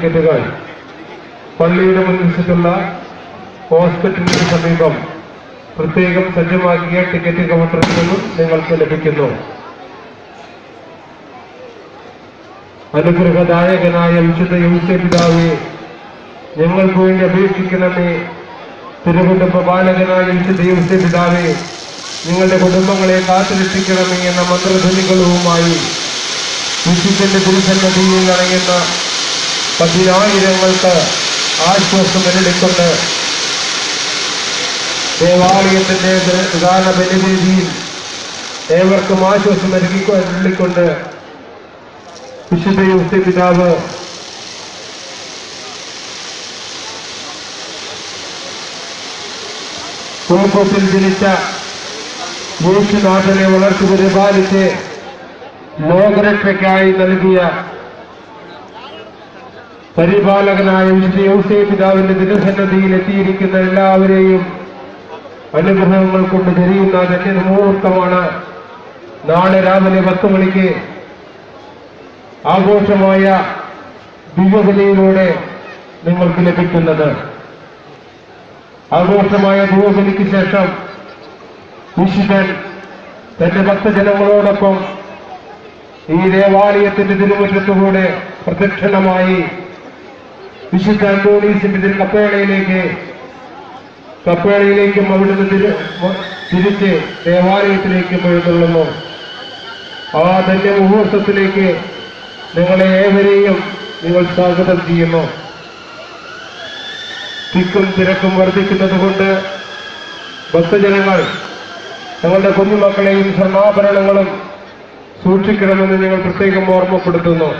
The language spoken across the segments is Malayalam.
ടിക്കറ്റുകൾ പള്ളിയുടെ മുൻവശത്തുള്ള ഹോസ്പിറ്റലിന് സമീപം പ്രത്യേകം സജ്ജമാക്കിയ ടിക്കറ്റ് കൗണ്ടറിൽ നിന്നും നിങ്ങൾക്ക് ലഭിക്കുന്നു. അനുഗ്രഹദായകനായ വിശുദ്ധ യൗസേപ്പ് പിതാവേ, ഞങ്ങൾക്ക് വേണ്ടി അപേക്ഷിക്കണമേ. തിരുകുടുംബ ബാലകനായ വിശുദ്ധ യൗസേപ്പ് പിതാവേ, നിങ്ങളുടെ കുടുംബങ്ങളെ കാത്തുരക്ഷിക്കണമേ എന്ന മന്ത്രധ്വനികളുമായി വിശുദ്ധന്റെ തിരുസന്നിധിയിൽ അടങ്ങുന്ന പതിനായിരങ്ങൾക്ക് ആശ്വാസം നേടിക്കൊണ്ട് ദേവാലയത്തിന്റെ പ്രധാന ബലിവേദിയിൽ ഏവർക്കും ആശ്വാസം നൽകിക്കൊണ്ട് വിശുദ്ധ യൗസേപ്പ് പിതാവ് കോക്കോസിൽ ജനിച്ച യേശുനാഥനെ വളർത്തി പരിപാലിച്ച് ലോകരക്ഷയ്ക്കായി നൽകിയ പരിപാലകനായ വിശുദ്ധ യൗസേപ്പ് പിതാവിന്റെ തിരുസന്നിധിയിൽ എത്തിയിരിക്കുന്ന എല്ലാവരെയും അനുഗ്രഹങ്ങൾ കൊണ്ട് ചെറിയുന്ന തന്നെ മുഹൂർത്തമാണ് നാളെ രാവിലെ 10 മണിക്ക് ആഘോഷമായ ദിവ്യബലിയിലൂടെ നിങ്ങൾക്ക് ലഭിക്കുന്നത്. ആഘോഷമായ ദിവ്യബലിക്ക് ശേഷം വിശുദ്ധൻ തന്റെ ഭക്തജനങ്ങളോടൊപ്പം ഈ ദേവാലയത്തിന്റെ തിരുമുറ്റത്തുകൂടെ പ്രദക്ഷിണമായി വിശുദ്ധ അന്തോണീസിന്റെ കപ്പേളയിലേക്കും അവിടുന്ന് തിരിച്ച് ദേവാലയത്തിലേക്കും എഴുന്നള്ളുന്നു. ആ ധന്യ മുഹൂർത്തത്തിലേക്ക് നിങ്ങളെ ഏവരെയും നിങ്ങൾ സ്വാഗതം ചെയ്യുന്നു. തിക്കും തിരക്കും വർദ്ധിക്കുന്നത് കൊണ്ട് ഭക്തജനങ്ങൾ തങ്ങളുടെ കുഞ്ഞുമക്കളെയും സ്വർണ്ണാഭരണങ്ങളും സൂക്ഷിക്കണമെന്ന് നിങ്ങൾ പ്രത്യേകം ഓർമ്മപ്പെടുത്തുന്നു.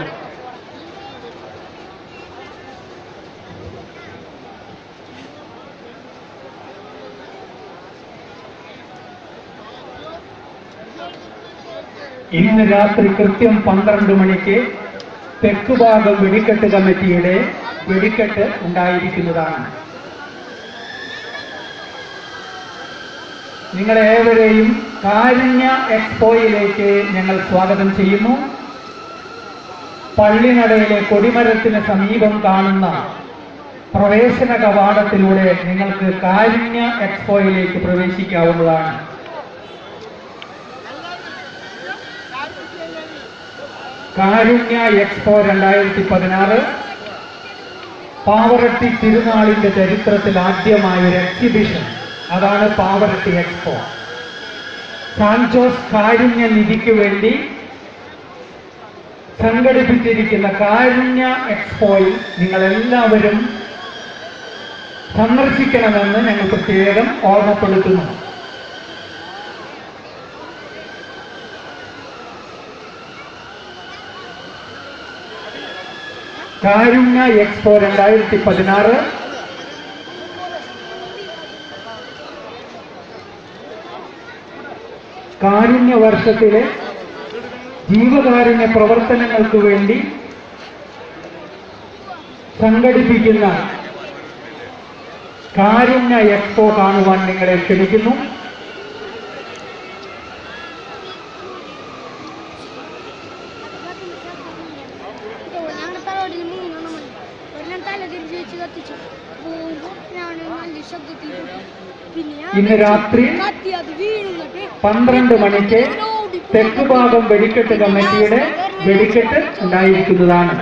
ഇന്ന് രാത്രി കൃത്യം 12 മണിക്ക് തെക്കുഭാഗം വെടിക്കെട്ട് കമ്മിറ്റിയുടെ വെടിക്കെട്ട് ഉണ്ടായിരിക്കുന്നതാണ്. നിങ്ങളേവരെയും കാരുണ്യ എക്സ്പോയിലേക്ക് ഞങ്ങൾ സ്വാഗതം ചെയ്യുന്നു. പള്ളിനടയിലെ കൊടിമരത്തിന് സമീപം കാണുന്ന പ്രവേശന കവാടത്തിലൂടെ നിങ്ങൾക്ക് കാരുണ്യ എക്സ്പോയിലേക്ക് പ്രവേശിക്കാവുന്നതാണ്. കാരുണ്യ എക്സ്പോ 2016 പാവറട്ടി തിരുനാളിന്റെ ചരിത്രത്തിൽ ആദ്യമായൊരു എക്സിബിഷൻ. അതാണ് പാവറട്ടി എക്സ്പോ. സാൻജോസ് കാരുണ്യ നിധിക്ക് വേണ്ടി സംഘടിപ്പിച്ചിരിക്കുന്ന കാരുണ്യ എക്സ്പോയിൽ നിങ്ങളെല്ലാവരും സന്ദർശിക്കണമെന്ന് ഞങ്ങൾ പ്രത്യേകം ഓർമ്മപ്പെടുത്തുന്നു. കാരുണ്യ എക്സ്പോ 2016 കാരുണ്യ വർഷത്തിലെ ജീവകാരുണ്യ പ്രവർത്തനങ്ങൾക്ക് വേണ്ടി സംഘടിപ്പിക്കുന്ന കാരുണ്യ എക്സ്പോ കാണുവാൻ നിങ്ങളെ ക്ഷണിക്കുന്നു. ഇന്ന് രാത്രി 12 മണിക്ക് തെക്കുഭാഗം വെടിക്കെട്ട് കമ്മിറ്റിയുടെ വെടിക്കെട്ട് ഉണ്ടായിരിക്കുന്നതാണ്.